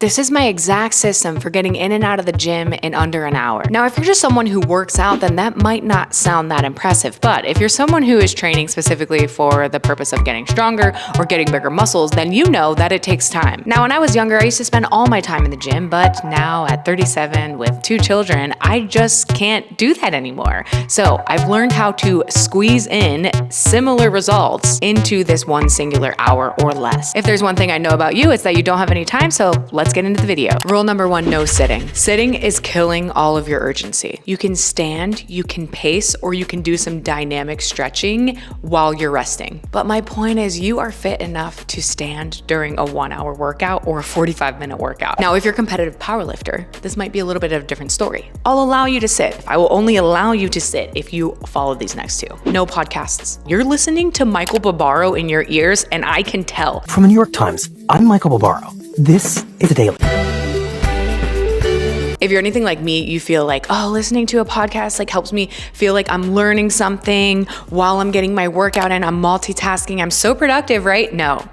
This is my exact system for getting in and out of the gym in under an hour. Now, if you're just someone who works out, then that might not sound that impressive. But if you're someone who is training specifically for the purpose of getting stronger or getting bigger muscles, then you know that it takes time. Now, when I was younger, I used to spend all my time in the gym, but now at 37 with 2 children, I just can't do that anymore. So I've learned how to squeeze in similar results into this one singular hour or less. If there's one thing I know about you, it's that you don't have any time, so let's get into the video. Rule number 1, no sitting. Sitting is killing all of your urgency. You can stand, you can pace, or you can do some dynamic stretching while you're resting. But my point is you are fit enough to stand during a 1-hour workout or a 45-minute workout. Now, if you're a competitive powerlifter, this might be a little bit of a different story. I'll allow you to sit. I will only allow you to sit if you follow these next 2. No podcasts. You're listening to Michael Barbaro in your ears, and I can tell. From the New York Times, I'm Michael Barbaro. This is a daily. If you're anything like me, you feel like, oh, listening to a podcast helps me feel like I'm learning something while I'm getting my workout in. I'm multitasking. I'm so productive, right? No.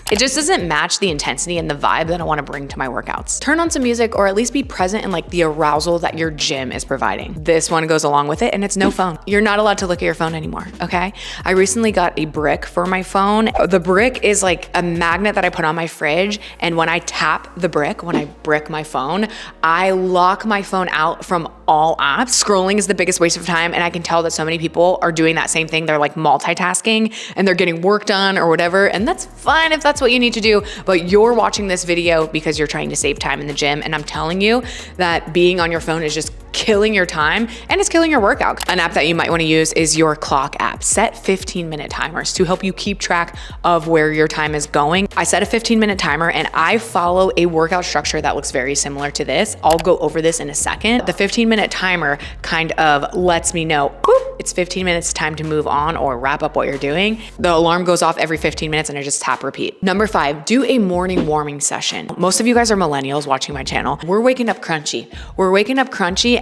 It just doesn't match the intensity and the vibe that I want to bring to my workouts. Turn on some music or at least be present in the arousal that your gym is providing. This one goes along with it, and it's no phone. You're not allowed to look at your phone anymore, okay? I recently got a brick for my phone. The brick is like a magnet that I put on my fridge, and when I tap the brick, when I brick my phone, I lock my phone out from all apps. Scrolling is the biggest waste of time, and I can tell that so many people are doing that same thing. They're multitasking and they're getting work done or whatever, and that's fine if that's what you need to do, but you're watching this video because you're trying to save time in the gym, and I'm telling you that being on your phone is just killing your time and it's killing your workout. An app that you might want to use is your clock app. Set 15-minute timers to help you keep track of where your time is going. I set a 15-minute timer and I follow a workout structure that looks very similar to this. I'll go over this in a second. The 15-minute timer kind of lets me know, boop, it's 15 minutes, time to move on or wrap up what you're doing. The alarm goes off every 15 minutes and I just tap repeat. Number 5, do a morning warming session. Most of you guys are millennials watching my channel. We're waking up crunchy.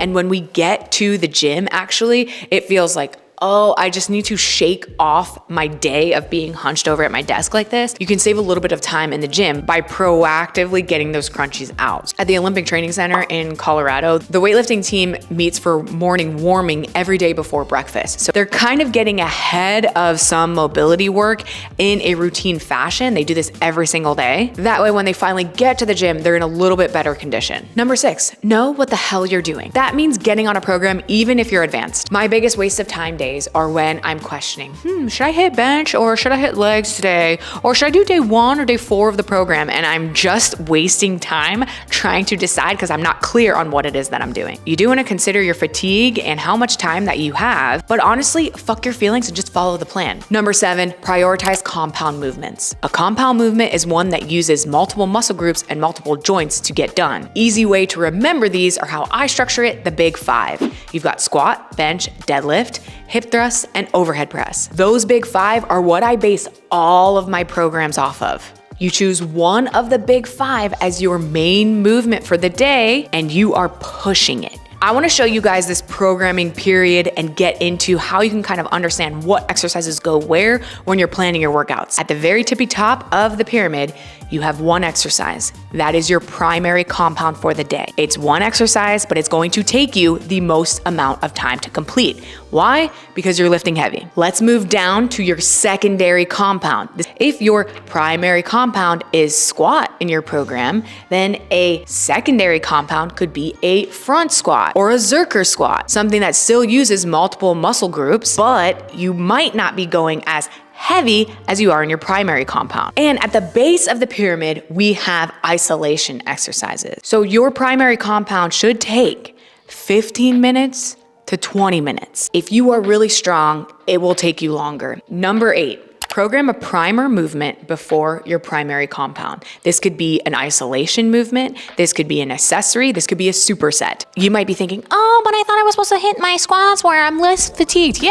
And when we get to the gym, actually, it feels like, oh, I just need to shake off my day of being hunched over at my desk like this. You can save a little bit of time in the gym by proactively getting those crunchies out. At the Olympic Training Center in Colorado, the weightlifting team meets for morning warming every day before breakfast. So they're kind of getting ahead of some mobility work in a routine fashion. They do this every single day. That way, when they finally get to the gym, they're in a little bit better condition. Number 6, know what the hell you're doing. That means getting on a program even if you're advanced. My biggest waste of time days are when I'm questioning, should I hit bench or should I hit legs today? Or should I do day 1 or day 4 of the program? And I'm just wasting time trying to decide because I'm not clear on what it is that I'm doing. You do want to consider your fatigue and how much time that you have, but honestly, fuck your feelings and just follow the plan. Number 7, prioritize compound movements. A compound movement is one that uses multiple muscle groups and multiple joints to get done. Easy way to remember these are how I structure it, the big 5. You've got squat, bench, deadlift, hip thrust, and overhead press. Those big 5 are what I base all of my programs off of. You choose one of the big 5 as your main movement for the day, and you are pushing it. I want to show you guys this programming period and get into how you can kind of understand what exercises go where when you're planning your workouts. At the very tippy top of the pyramid, you have one exercise. That is your primary compound for the day. It's one exercise, but it's going to take you the most amount of time to complete. Why? Because you're lifting heavy. Let's move down to your secondary compound. If your primary compound is squat in your program, then a secondary compound could be a front squat or a Zercher squat, something that still uses multiple muscle groups, but you might not be going as heavy as you are in your primary compound. And at the base of the pyramid, we have isolation exercises. So your primary compound should take 15 minutes to 20 minutes. If you are really strong, it will take you longer. Number 8, program a primer movement before your primary compound. This could be an isolation movement. This could be an accessory. This could be a superset. You might be thinking, oh, but I thought I was supposed to hit my squats where I'm less fatigued.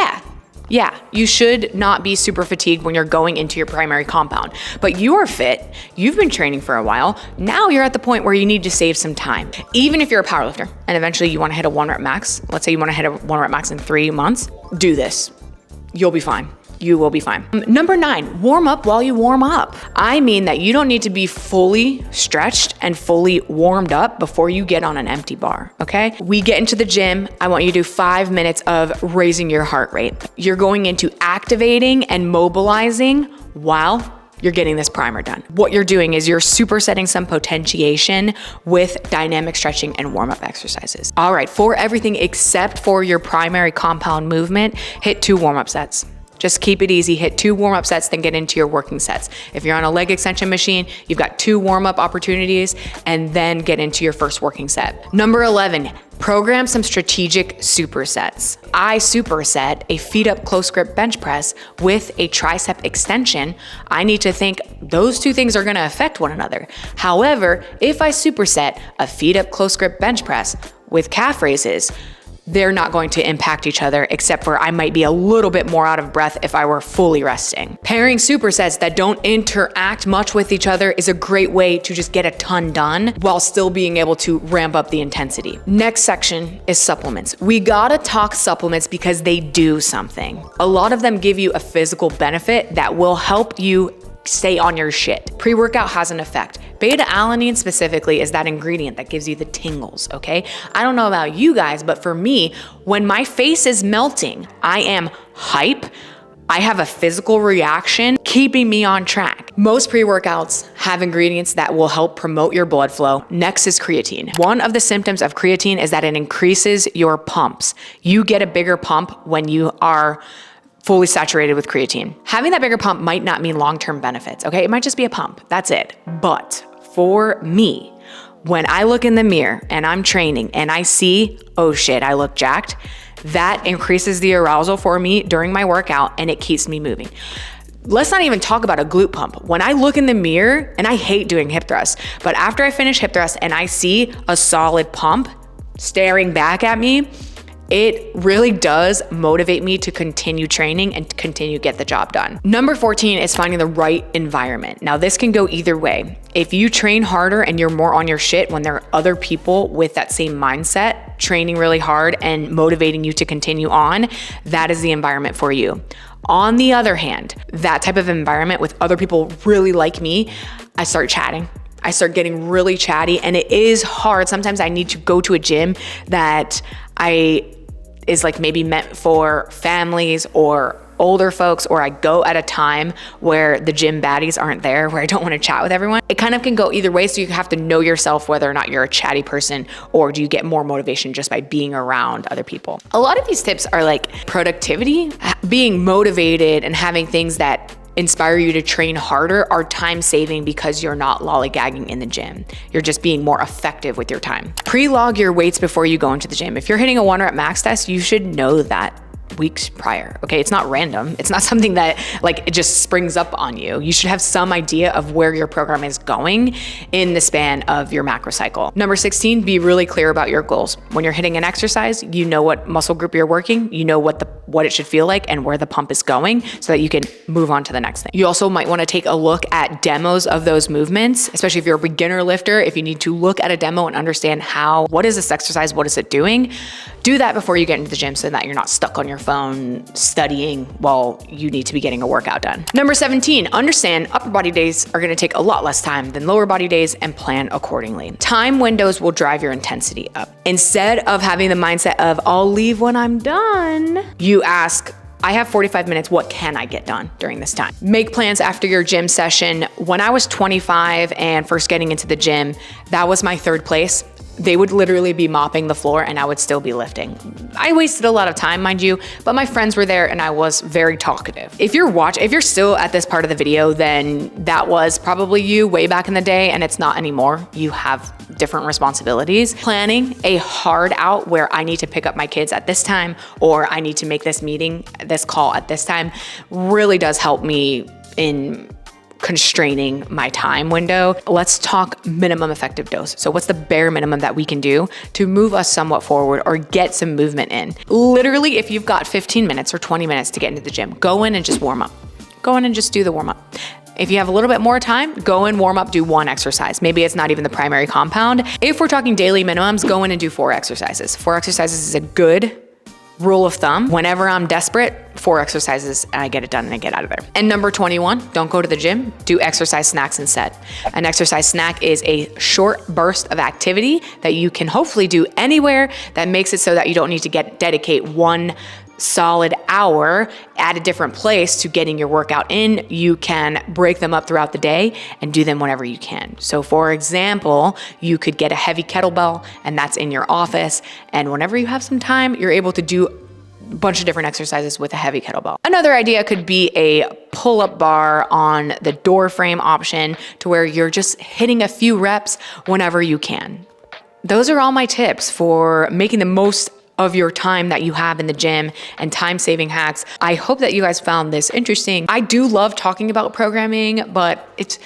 Yeah, you should not be super fatigued when you're going into your primary compound, but you are fit, you've been training for a while, now you're at the point where you need to save some time. Even if you're a powerlifter and eventually you wanna hit a 1 rep max, let's say you wanna hit a 1 rep max in 3 months, do this. You'll be fine. you will be fine. Number 9, warm up while you warm up. I mean that you don't need to be fully stretched and fully warmed up before you get on an empty bar, okay? We get into the gym, I want you to do 5 minutes of raising your heart rate. You're going into activating and mobilizing while you're getting this primer done. What you're doing is you're supersetting some potentiation with dynamic stretching and warm-up exercises. All right, for everything except for your primary compound movement, hit 2 warm-up sets. Just keep it easy, hit 2 warm-up sets, then get into your working sets. If you're on a leg extension machine, you've got 2 warm-up opportunities, and then get into your first working set. Number 11, program some strategic supersets. I superset a feet up close grip bench press with a tricep extension. I need to think those 2 things are gonna affect one another. However, if I superset a feet up close grip bench press with calf raises, they're not going to impact each other, except for I might be a little bit more out of breath if I were fully resting. Pairing supersets that don't interact much with each other is a great way to just get a ton done while still being able to ramp up the intensity. Next section is supplements. We gotta talk supplements because they do something. A lot of them give you a physical benefit that will help you stay on your shit. Pre-workout has an effect. Beta-alanine specifically is that ingredient that gives you the tingles, okay? I don't know about you guys, but for me, when my face is melting, I am hype. I have a physical reaction keeping me on track. Most pre-workouts have ingredients that will help promote your blood flow. Next is creatine. One of the symptoms of creatine is that it increases your pumps. You get a bigger pump when you are fully saturated with creatine. Having that bigger pump might not mean long-term benefits, okay? It might just be a pump, that's it. But for me, when I look in the mirror and I'm training and I see, oh shit, I look jacked, that increases the arousal for me during my workout and it keeps me moving. Let's not even talk about a glute pump. When I look in the mirror, and I hate doing hip thrusts, but after I finish hip thrust and I see a solid pump staring back at me, it really does motivate me to continue training and continue get the job done. Number 14 is finding the right environment. Now this can go either way. If you train harder and you're more on your shit when there are other people with that same mindset, training really hard and motivating you to continue on, that is the environment for you. On the other hand, that type of environment with other people really like me, I start chatting. I start getting really chatty and it is hard. Sometimes I need to go to a gym that is like maybe meant for families or older folks, or I go at a time where the gym baddies aren't there, where I don't want to chat with everyone. It kind of can go either way, so you have to know yourself whether or not you're a chatty person or do you get more motivation just by being around other people. A lot of these tips are like productivity, being motivated and having things that inspire you to train harder are time saving because you're not lollygagging in the gym. You're just being more effective with your time. Pre-log your weights before you go into the gym. If you're hitting a 1 rep max test, you should know that weeks prior, okay? It's not random. It's not something that like it just springs up on you. You should have some idea of where your program is going in the span of your macro cycle. Number 16, be really clear about your goals. When you're hitting an exercise, you know what muscle group you're working, you know what it should feel like and where the pump is going so that you can move on to the next thing. You also might want to take a look at demos of those movements, especially if you're a beginner lifter. If you need to look at a demo and understand what is this exercise, what is it doing, do that before you get into the gym so that you're not stuck on your phone studying while you need to be getting a workout done. Number 17, understand upper body days are gonna take a lot less time than lower body days and plan accordingly. Time windows will drive your intensity up. Instead of having the mindset of I'll leave when I'm done, you ask, I have 45 minutes, what can I get done during this time? Make plans after your gym session. When I was 25 and first getting into the gym, that was my third place. They would literally be mopping the floor and I would still be lifting. I wasted a lot of time, mind you, but my friends were there and I was very talkative. If you're still at this part of the video, then that was probably you way back in the day and it's not anymore. You have different responsibilities. Planning a hard out where I need to pick up my kids at this time or I need to make this call at this time really does help me in constraining my time window. Let's talk minimum effective dose. So what's the bare minimum that we can do to move us somewhat forward or get some movement in? Literally, if you've got 15 minutes or 20 minutes to get into the gym, go in and just warm up. Go in and just do the warm up. If you have a little bit more time, go in, warm up, do 1 exercise. Maybe it's not even the primary compound. If we're talking daily minimums, go in and do 4 exercises. 4 exercises is a good rule of thumb. Whenever I'm desperate, 4 exercises and I get it done and I get out of there. And number 21, don't go to the gym, do exercise snacks instead. An exercise snack is a short burst of activity that you can hopefully do anywhere that makes it so that you don't need to dedicate one solid hour at a different place to getting your workout in. You can break them up throughout the day and do them whenever you can. So for example, you could get a heavy kettlebell and that's in your office. And whenever you have some time, you're able to do a bunch of different exercises with a heavy kettlebell. Another idea could be a pull-up bar on the door frame option to where you're just hitting a few reps whenever you can. Those are all my tips for making the most of your time that you have in the gym and time-saving hacks. I hope that you guys found this interesting. I do love talking about programming, but it's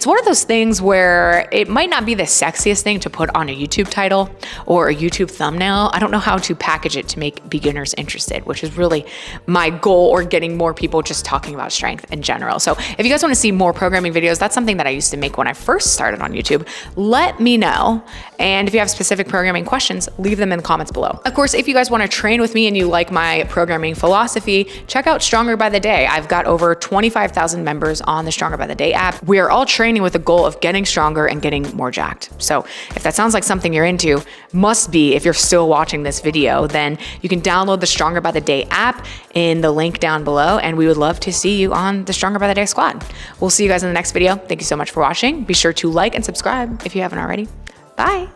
one of those things where it might not be the sexiest thing to put on a YouTube title or a YouTube thumbnail. I don't know how to package it to make beginners interested, which is really my goal, or getting more people just talking about strength in general. So if you guys want to see more programming videos, that's something that I used to make when I first started on YouTube. Let me know. And if you have specific programming questions, leave them in the comments below. Of course, if you guys want to train with me and you like my programming philosophy, check out Stronger by the Day. I've got over 25,000 members on the Stronger by the Day app. We are all training with the goal of getting stronger and getting more jacked. So if that sounds like something you're into, must be if you're still watching this video, then you can download the Stronger by the Day app in the link down below, and we would love to see you on the Stronger by the Day squad. We'll see you guys in the next video. Thank you so much for watching. Be sure to like and subscribe if you haven't already. Bye.